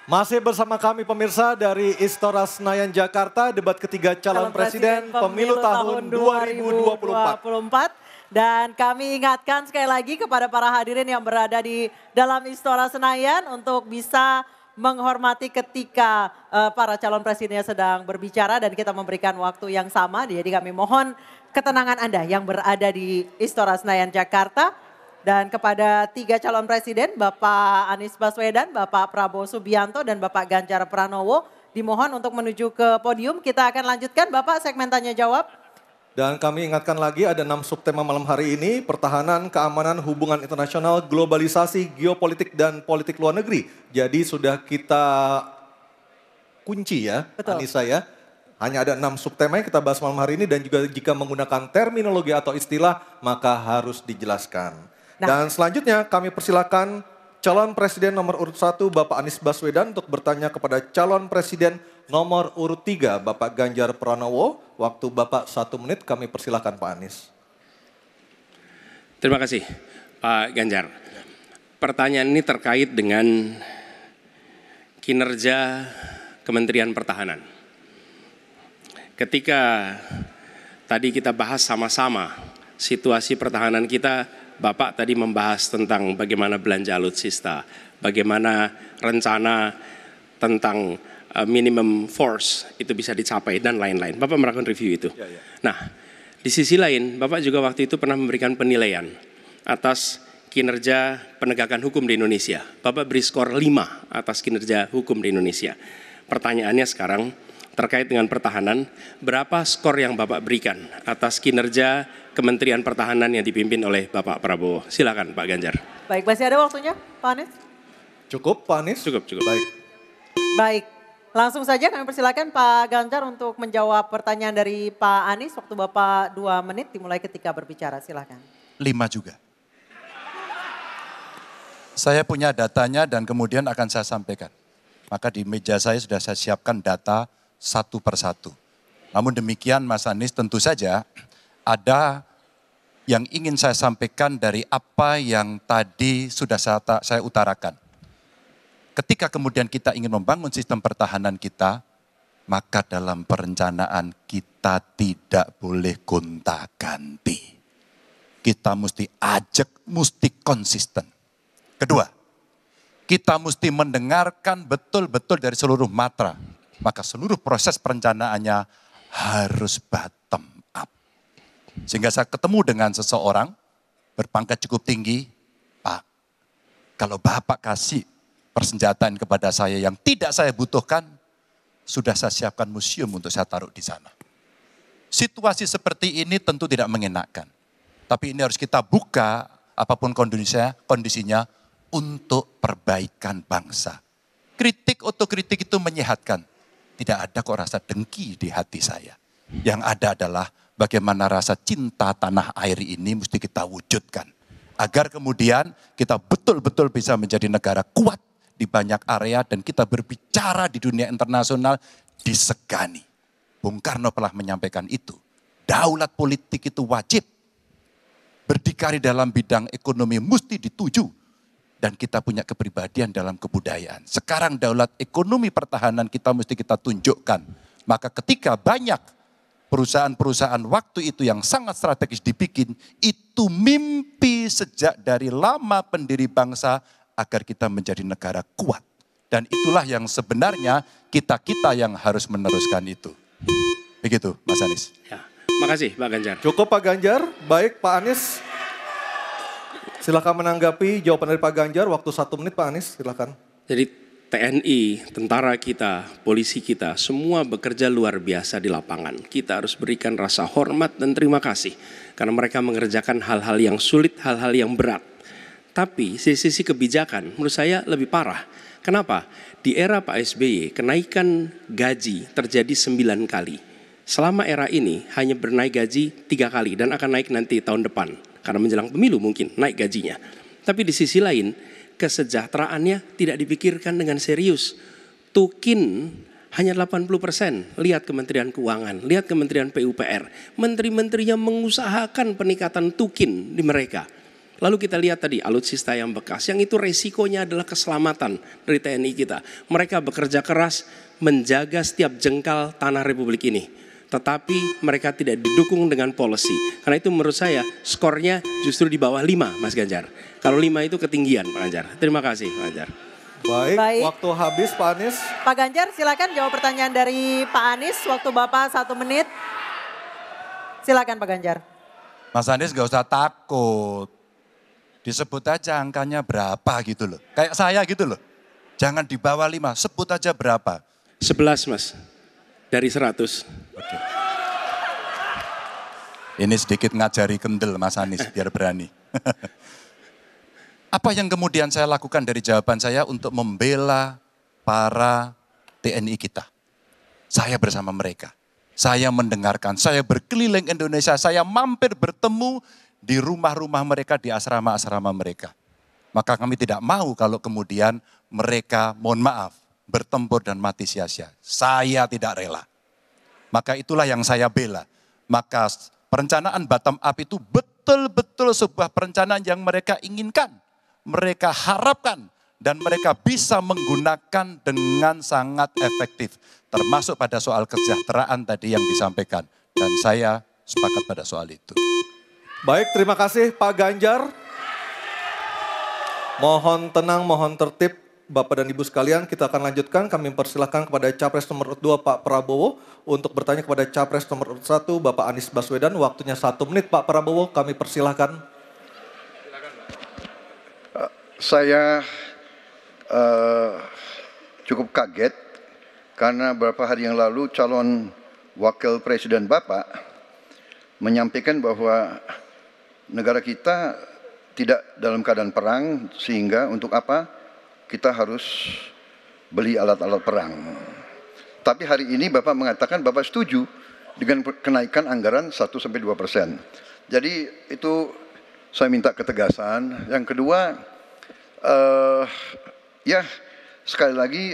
Masih bersama kami pemirsa dari Istora Senayan Jakarta, debat ketiga calon presiden pemilu tahun 2024. Dan kami ingatkan sekali lagi kepada para hadirin yang berada di dalam Istora Senayan untuk bisa menghormati ketika para calon presidennya sedang berbicara dan kita memberikan waktu yang sama. Jadi kami mohon ketenangan Anda yang berada di Istora Senayan Jakarta. Dan kepada tiga calon presiden, Bapak Anies Baswedan, Bapak Prabowo Subianto, dan Bapak Ganjar Pranowo, dimohon untuk menuju ke podium. Kita akan lanjutkan Bapak segmen tanya jawab. Dan kami ingatkan lagi ada 6 subtema malam hari ini, pertahanan, keamanan, hubungan internasional, globalisasi, geopolitik, dan politik luar negeri. Jadi sudah kita kunci ya, Betul. Anissa ya. Hanya ada 6 subtema yang kita bahas malam hari ini dan juga jika menggunakan terminologi atau istilah maka harus dijelaskan. Dan selanjutnya kami persilakan calon presiden nomor urut 1 Bapak Anies Baswedan untuk bertanya kepada calon presiden nomor urut 3 Bapak Ganjar Pranowo. Waktu Bapak 1 menit, kami persilakan Pak Anies. Terima kasih Pak Ganjar. Pertanyaan ini terkait dengan kinerja Kementerian Pertahanan. Ketika tadi kita bahas sama-sama situasi pertahanan kita, Bapak tadi membahas tentang bagaimana belanja alutsista, bagaimana rencana tentang minimum force itu bisa dicapai dan lain-lain. Bapak melakukan review itu. Nah, di sisi lain Bapak juga waktu itu pernah memberikan penilaian atas kinerja penegakan hukum di Indonesia. Bapak beri skor 5 atas kinerja hukum di Indonesia. Pertanyaannya sekarang terkait dengan pertahanan, berapa skor yang Bapak berikan atas kinerja Kementerian Pertahanan yang dipimpin oleh Bapak Prabowo? Silakan Pak Ganjar. Baik, masih ada waktunya Pak Anies? Cukup Pak Anies? Cukup. Baik, langsung saja kami persilakan Pak Ganjar untuk menjawab pertanyaan dari Pak Anies. Waktu Bapak 2 menit dimulai ketika berbicara, silakan. 5 juga. Saya punya datanya dan kemudian akan saya sampaikan. Maka di meja saya sudah saya siapkan data satu persatu. Namun demikian Mas Anies, tentu saja ada yang ingin saya sampaikan dari apa yang tadi sudah saya utarakan. Ketika kemudian kita ingin membangun sistem pertahanan kita, maka dalam perencanaan kita tidak boleh gonta-ganti. Kita mesti ajak, mesti konsisten. Kedua, kita mesti mendengarkan betul-betul dari seluruh matra. Maka seluruh proses perencanaannya harus bottom up. Sehingga saya ketemu dengan seseorang berpangkat cukup tinggi, Pak, kalau Bapak kasih persenjataan kepada saya yang tidak saya butuhkan, sudah saya siapkan museum untuk saya taruh di sana. Situasi seperti ini tentu tidak mengenakan. Tapi ini harus kita buka apapun kondisinya untuk perbaikan bangsa. Kritik, otokritik itu menyehatkan. Tidak ada kok rasa dengki di hati saya. Yang ada adalah bagaimana rasa cinta tanah air ini mesti kita wujudkan. Agar kemudian kita betul-betul bisa menjadi negara kuat di banyak area dan kita berbicara di dunia internasional disegani. Bung Karno telah menyampaikan itu. Daulat politik itu wajib. Berdikari dalam bidang ekonomi mesti dituju. Dan kita punya kepribadian dalam kebudayaan. Sekarang daulat ekonomi pertahanan kita mesti kita tunjukkan. Maka ketika banyak perusahaan-perusahaan waktu itu yang sangat strategis dibikin, itu mimpi sejak dari lama pendiri bangsa agar kita menjadi negara kuat. Dan itulah yang sebenarnya kita-kita yang harus meneruskan itu. Begitu Mas Anies. Ya, makasih Pak Ganjar. Cukup Pak Ganjar, baik Pak Anies. Silakan menanggapi jawaban dari Pak Ganjar, waktu 1 menit Pak Anies, silakan. Jadi TNI, tentara kita, polisi kita, semua bekerja luar biasa di lapangan. Kita harus berikan rasa hormat dan terima kasih. Karena mereka mengerjakan hal-hal yang sulit, hal-hal yang berat. Tapi sisi kebijakan menurut saya lebih parah. Kenapa? Di era Pak SBY, kenaikan gaji terjadi 9 kali. Selama era ini hanya bernaik gaji 3 kali dan akan naik nanti tahun depan. Karena menjelang pemilu mungkin naik gajinya. Tapi di sisi lain kesejahteraannya tidak dipikirkan dengan serius. Tukin hanya 80%. Lihat Kementerian Keuangan, lihat Kementerian PUPR. Menteri-menterinya mengusahakan peningkatan tukin di mereka. Lalu kita lihat tadi alutsista yang bekas, yang itu resikonya adalah keselamatan dari TNI kita. Mereka bekerja keras menjaga setiap jengkal tanah Republik ini. Tetapi mereka tidak didukung dengan policy. Karena itu menurut saya skornya justru di bawah 5 Mas Ganjar. Kalau 5 itu ketinggian Pak Ganjar. Terima kasih Pak Ganjar. Baik, waktu habis Pak Anies. Pak Ganjar silakan jawab pertanyaan dari Pak Anies. Waktu Bapak 1 menit. Silakan Pak Ganjar. Mas Anies gak usah takut. Disebut aja angkanya berapa gitu loh. Kayak saya gitu loh. Jangan di bawah 5, sebut aja berapa. 11 Mas, dari 100. Oke. Ini sedikit ngajari kendel Mas Anies biar berani. Apa yang kemudian saya lakukan dari jawaban saya untuk membela para TNI kita? Saya bersama mereka. Saya mendengarkan, saya berkeliling Indonesia, saya mampir bertemu di rumah-rumah mereka, di asrama-asrama mereka. Maka kami tidak mau kalau kemudian mereka, mohon maaf, bertempur dan mati sia-sia. Saya tidak rela. Maka itulah yang saya bela. Maka perencanaan bottom up itu betul-betul sebuah perencanaan yang mereka inginkan. Mereka harapkan dan mereka bisa menggunakan dengan sangat efektif. Termasuk pada soal kesejahteraan tadi yang disampaikan. Dan saya sepakat pada soal itu. Baik, terima kasih Pak Ganjar. Mohon tenang, mohon tertib Bapak dan Ibu sekalian. Kita akan lanjutkan, kami persilahkan kepada Capres nomor 2 Pak Prabowo untuk bertanya kepada Capres nomor 1 Bapak Anies Baswedan. Waktunya 1 menit Pak Prabowo, kami persilahkan. Saya cukup kaget karena beberapa hari yang lalu calon wakil presiden Bapak menyampaikan bahwa negara kita tidak dalam keadaan perang sehingga untuk apa kita harus beli alat-alat perang. Tapi hari ini Bapak mengatakan Bapak setuju dengan kenaikan anggaran 1-2%. Jadi itu saya minta ketegasan. Yang kedua, ya sekali lagi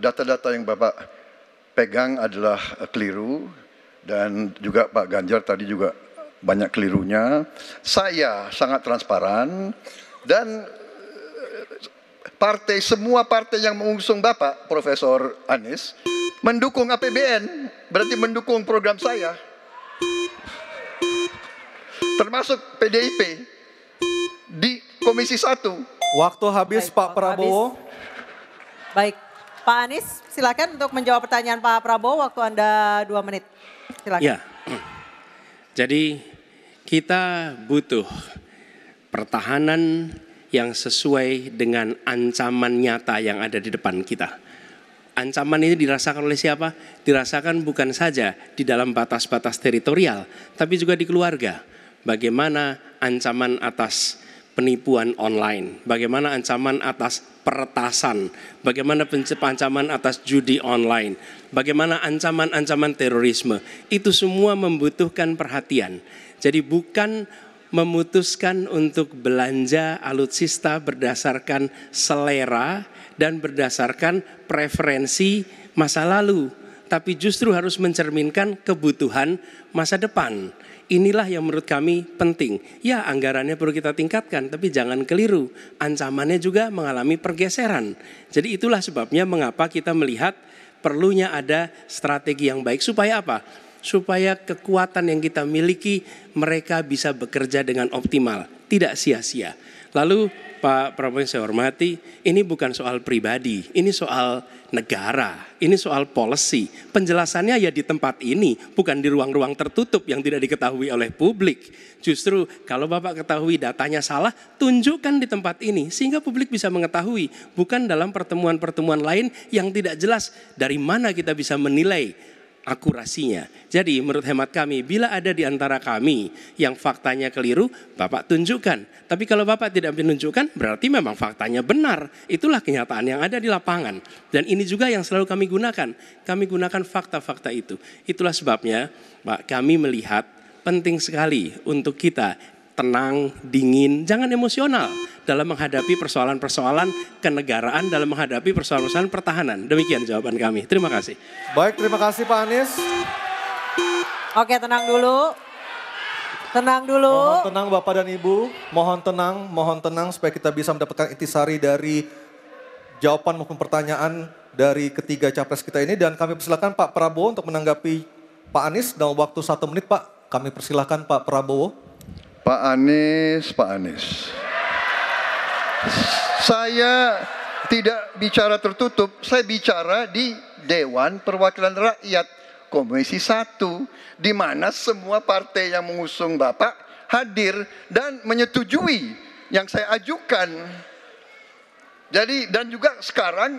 data-data yang Bapak pegang adalah keliru dan juga Pak Ganjar tadi juga banyak kelirunya. Saya sangat transparan dan semua partai yang mengusung Bapak Profesor Anies mendukung APBN, berarti mendukung program saya. Termasuk PDIP di Komisi 1. Waktu habis Pak Prabowo. Baik, Pak Anies silakan untuk menjawab pertanyaan Pak Prabowo, waktu Anda 2 menit. Silakan. Ya, jadi kita butuh pertahanan yang sesuai dengan ancaman nyata yang ada di depan kita. Ancaman ini dirasakan oleh siapa? Dirasakan bukan saja di dalam batas-batas teritorial, tapi juga di keluarga. Bagaimana ancaman atas penipuan online, bagaimana ancaman atas peretasan, bagaimana ancaman atas judi online, bagaimana ancaman-ancaman terorisme. Itu semua membutuhkan perhatian. Jadi bukan memutuskan untuk belanja alutsista berdasarkan selera dan berdasarkan preferensi masa lalu, tapi justru harus mencerminkan kebutuhan masa depan. Inilah yang menurut kami penting. Ya, anggarannya perlu kita tingkatkan, tapi jangan keliru. Ancamannya juga mengalami pergeseran. Jadi itulah sebabnya mengapa kita melihat perlunya ada strategi yang baik. Supaya apa? Supaya kekuatan yang kita miliki mereka bisa bekerja dengan optimal, tidak sia-sia. Lalu Pak Prabowo yang saya hormati, ini bukan soal pribadi, ini soal negara, ini soal policy. Penjelasannya ya di tempat ini, bukan di ruang-ruang tertutup yang tidak diketahui oleh publik. Justru kalau Bapak ketahui datanya salah, tunjukkan di tempat ini sehingga publik bisa mengetahui. Bukan dalam pertemuan-pertemuan lain yang tidak jelas dari mana kita bisa menilai akurasinya. Jadi menurut hemat kami, bila ada di antara kami yang faktanya keliru, Bapak tunjukkan. Tapi kalau Bapak tidak menunjukkan, berarti memang faktanya benar. Itulah kenyataan yang ada di lapangan. Dan ini juga yang selalu kami gunakan. Kami gunakan fakta-fakta itu. Itulah sebabnya, Pak, kami melihat penting sekali untuk kita tenang, dingin, jangan emosional dalam menghadapi persoalan-persoalan kenegaraan, dalam menghadapi persoalan-persoalan pertahanan. Demikian jawaban kami. Terima kasih. Baik, terima kasih Pak Anies. Oke, tenang dulu. Tenang dulu. Mohon tenang Bapak dan Ibu, mohon tenang supaya kita bisa mendapatkan intisari dari jawaban maupun pertanyaan dari ketiga capres kita ini. Dan kami persilakan Pak Prabowo untuk menanggapi Pak Anies dalam waktu 1 menit Pak. Kami persilakan Pak Prabowo. Pak Anies. Saya tidak bicara tertutup, saya bicara di Dewan Perwakilan Rakyat Komisi 1, di mana semua partai yang mengusung Bapak hadir dan menyetujui yang saya ajukan. Jadi dan juga sekarang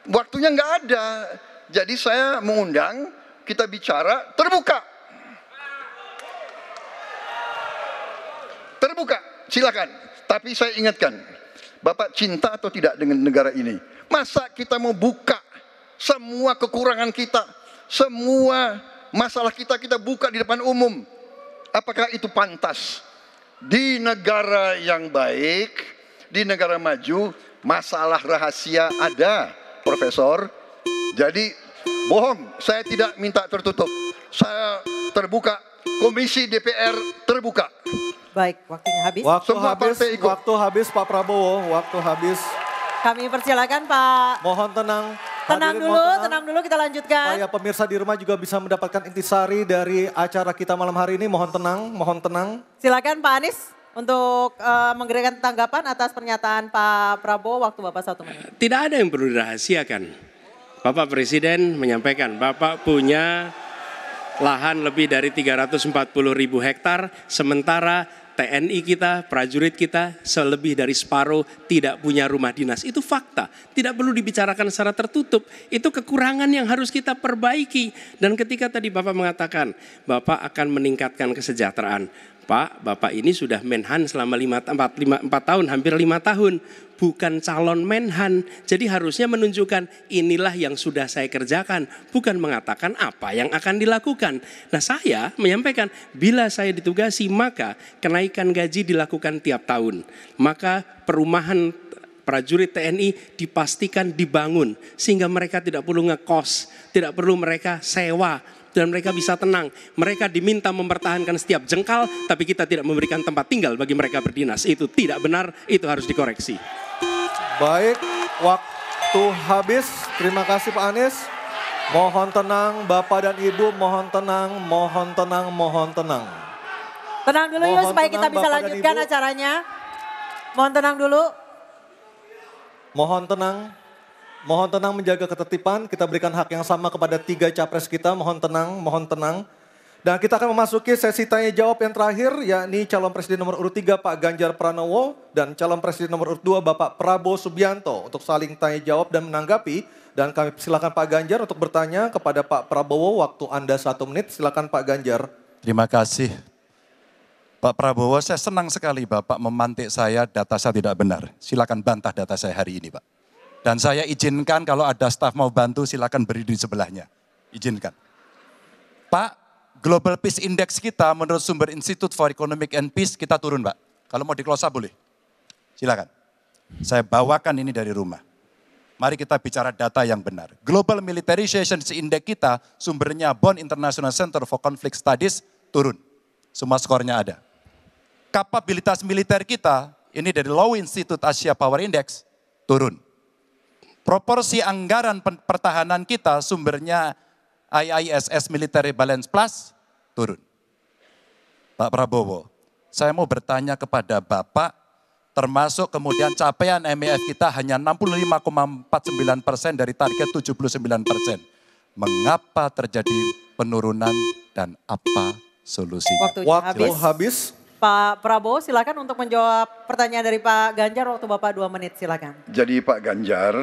waktunya nggak ada, jadi saya mengundang kita bicara terbuka. Terbuka, silakan. Tapi saya ingatkan, Bapak cinta atau tidak dengan negara ini? Masa kita mau buka semua kekurangan kita, semua masalah kita buka di depan umum? Apakah itu pantas? Di negara yang baik, di negara maju, masalah rahasia ada, Profesor. Jadi bohong, saya tidak minta tertutup. Saya terbuka, Komisi DPR terbuka. Baik, waktunya habis. Waktu habis Pak Prabowo, waktu habis. Kami persilakan Pak. Mohon tenang. Tenang Hadirin, dulu, mohon tenang dulu kita lanjutkan. Supaya pemirsa di rumah juga bisa mendapatkan intisari dari acara kita malam hari ini. Mohon tenang. Silakan Pak Anies untuk memberikan tanggapan atas pernyataan Pak Prabowo. Waktu Bapak 1 menit. Tidak ada yang perlu dirahasiakan. Bapak Presiden menyampaikan, Bapak punya lahan lebih dari 340.000 hektar, sementara TNI kita, prajurit kita, selebih dari separuh tidak punya rumah dinas. Itu fakta, tidak perlu dibicarakan secara tertutup. Itu kekurangan yang harus kita perbaiki. Dan ketika tadi Bapak mengatakan, Bapak akan meningkatkan kesejahteraan. Pak, Bapak ini sudah Menhan selama 4 tahun, hampir 5 tahun. Bukan calon Menhan, jadi harusnya menunjukkan inilah yang sudah saya kerjakan. Bukan mengatakan apa yang akan dilakukan. Nah saya menyampaikan, bila saya ditugasi maka kenaikan gaji dilakukan tiap tahun. Maka perumahan prajurit TNI dipastikan dibangun. Sehingga mereka tidak perlu ngekos, tidak perlu mereka sewa. Dan mereka bisa tenang. Mereka diminta mempertahankan setiap jengkal, tapi kita tidak memberikan tempat tinggal bagi mereka berdinas. Itu tidak benar, itu harus dikoreksi. Baik, waktu habis. Terima kasih Pak Anies. Mohon tenang Bapak dan Ibu, mohon tenang. Tenang dulu yuk supaya kita bisa Bapak dan lanjutkan Ibu. acaranya. Mohon tenang dulu. Mohon tenang menjaga ketertiban, kita berikan hak yang sama kepada 3 capres kita, mohon tenang. Dan kita akan memasuki sesi tanya jawab yang terakhir, yakni calon presiden nomor urut 3 Pak Ganjar Pranowo dan calon presiden nomor urut 2 Bapak Prabowo Subianto untuk saling tanya jawab dan menanggapi. Dan kami silakan Pak Ganjar untuk bertanya kepada Pak Prabowo, waktu Anda 1 menit, silakan Pak Ganjar. Terima kasih. Pak Prabowo, saya senang sekali Bapak memantik saya, data saya tidak benar. Silakan bantah data saya hari ini Pak. Dan saya izinkan kalau ada staf mau bantu silakan berdiri di sebelahnya. Izinkan. Pak, Global Peace Index kita menurut sumber Institute for Economic and Peace kita turun Pak. Kalau mau diklosa boleh. Silakan. Saya bawakan ini dari rumah. Mari kita bicara data yang benar. Global Militarization Index kita sumbernya Bonn International Center for Conflict Studies turun. Semua skornya ada. Kapabilitas militer kita, ini dari Law Institute Asia Power Index, turun. Proporsi anggaran pertahanan kita sumbernya IISS Military Balance Plus turun. Pak Prabowo, saya mau bertanya kepada Bapak, termasuk kemudian capaian MEF kita hanya 65,49% dari target 79%. Mengapa terjadi penurunan dan apa solusinya? Waktu habis. Pak Prabowo silakan untuk menjawab pertanyaan dari Pak Ganjar, waktu Bapak 2 menit silakan. Jadi Pak Ganjar,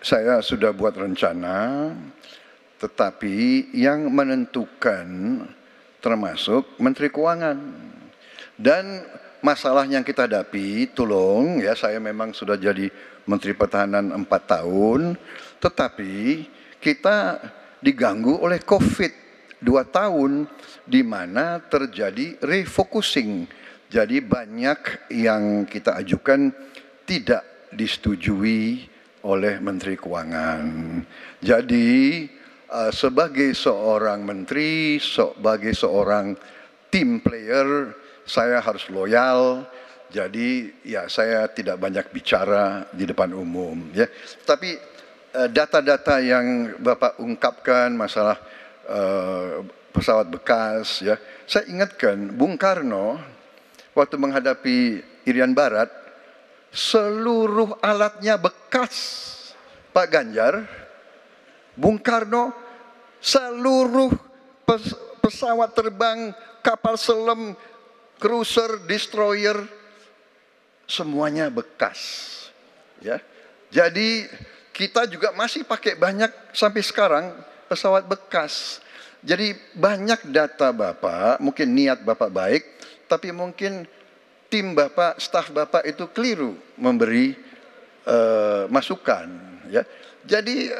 saya sudah buat rencana, tetapi yang menentukan termasuk Menteri Keuangan. Dan masalah yang kita hadapi, tolong ya, saya memang sudah jadi Menteri Pertahanan 4 tahun, tetapi kita diganggu oleh COVID 2 tahun, di mana terjadi refocusing. Jadi banyak yang kita ajukan tidak disetujui oleh Menteri Keuangan. Jadi sebagai seorang menteri, sebagai seorang team player, saya harus loyal. Jadi ya saya tidak banyak bicara di depan umum ya. Tapi data-data yang Bapak ungkapkan masalah pesawat bekas ya. Saya ingatkan Bung Karno waktu menghadapi Irian Barat, seluruh alatnya bekas. Pak Ganjar, Bung Karno, seluruh pesawat terbang, kapal selam, cruiser, destroyer, semuanya bekas. Ya, jadi kita juga masih pakai banyak sampai sekarang pesawat bekas. Jadi banyak data Bapak, mungkin niat Bapak baik, tapi mungkin tim Bapak, staf Bapak itu keliru memberi masukan. Ya, jadi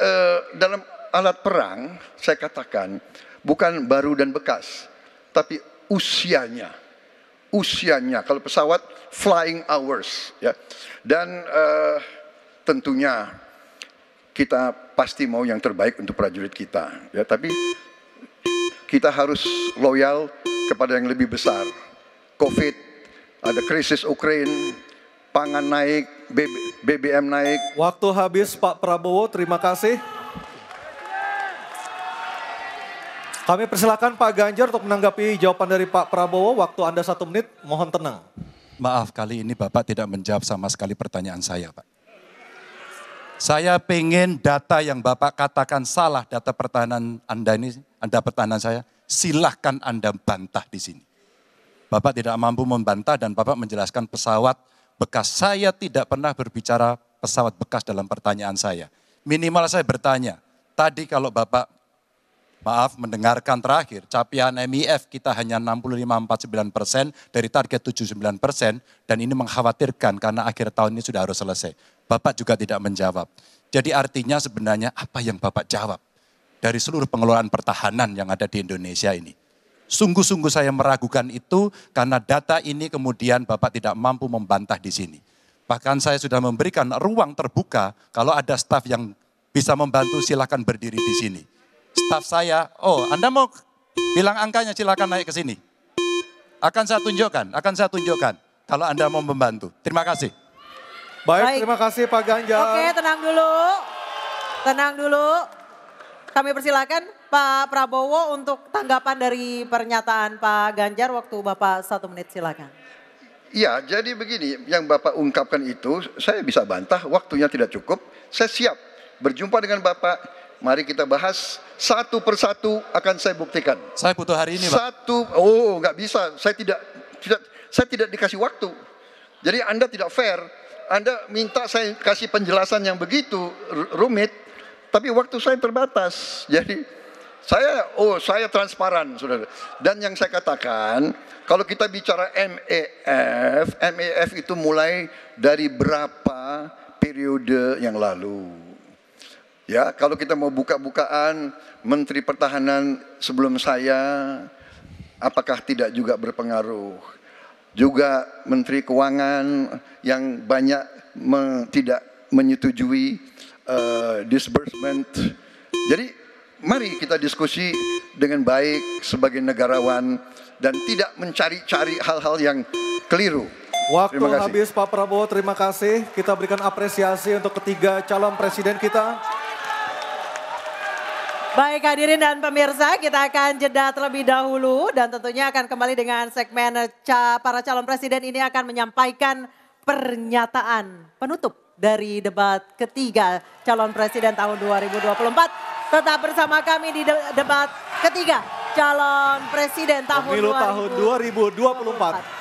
dalam alat perang saya katakan bukan baru dan bekas, tapi usianya. Kalau pesawat flying hours ya. Dan tentunya kita pasti mau yang terbaik untuk prajurit kita ya, tapi kita harus loyal kepada yang lebih besar. Covid, ada krisis Ukraina, pangan naik, BBM naik. Waktu habis Pak Prabowo, terima kasih. Kami persilakan Pak Ganjar untuk menanggapi jawaban dari Pak Prabowo. Waktu Anda 1 menit, mohon tenang. Maaf, kali ini Bapak tidak menjawab sama sekali pertanyaan saya, Pak. Saya pengen data yang Bapak katakan salah, data pertahanan Anda ini, Anda pertahanan saya, silahkan Anda bantah di sini. Bapak tidak mampu membantah dan Bapak menjelaskan pesawat bekas. Saya tidak pernah berbicara pesawat bekas dalam pertanyaan saya. Minimal saya bertanya, tadi kalau Bapak mendengarkan terakhir, capaian MIF kita hanya 65-49% dari target 79% dan ini mengkhawatirkan karena akhir tahun ini sudah harus selesai. Bapak juga tidak menjawab. Jadi artinya sebenarnya apa yang Bapak jawab dari seluruh pengelolaan pertahanan yang ada di Indonesia ini. Sungguh-sungguh saya meragukan itu karena data ini kemudian Bapak tidak mampu membantah di sini. Bahkan saya sudah memberikan ruang terbuka kalau ada staf yang bisa membantu silakan berdiri di sini. Staf saya, Anda mau bilang angkanya silakan naik ke sini. Akan saya tunjukkan kalau Anda mau membantu. Terima kasih. Baik, terima kasih Pak Ganjar. Oke, tenang dulu. Kami persilakan Pak Prabowo untuk tanggapan dari pernyataan Pak Ganjar. Waktu Bapak 1 menit, silakan. Ya, jadi begini, yang Bapak ungkapkan itu saya bisa bantah, waktunya tidak cukup. Saya siap berjumpa dengan Bapak. Mari kita bahas satu persatu akan saya buktikan. Saya butuh hari ini, Pak. Nggak bisa. Saya tidak dikasih waktu. Jadi Anda tidak fair. Anda minta saya kasih penjelasan yang begitu rumit, tapi waktu saya terbatas. Jadi saya transparan, saudara. Dan yang saya katakan, kalau kita bicara MEF itu mulai dari berapa periode yang lalu. Ya, kalau kita mau buka-bukaan, Menteri Pertahanan sebelum saya, apakah tidak juga berpengaruh? Juga Menteri Keuangan yang banyak tidak menyetujui disbursement. Jadi mari kita diskusi dengan baik sebagai negarawan dan tidak mencari-cari hal-hal yang keliru. Waktu habis Pak Prabowo, terima kasih. Kita berikan apresiasi untuk ketiga calon presiden kita. Baik hadirin dan pemirsa, kita akan jeda terlebih dahulu dan tentunya akan kembali dengan segmen para calon presiden ini akan menyampaikan pernyataan penutup dari debat ketiga calon presiden tahun 2024. Tetap bersama kami di debat ketiga calon presiden tahun 2024.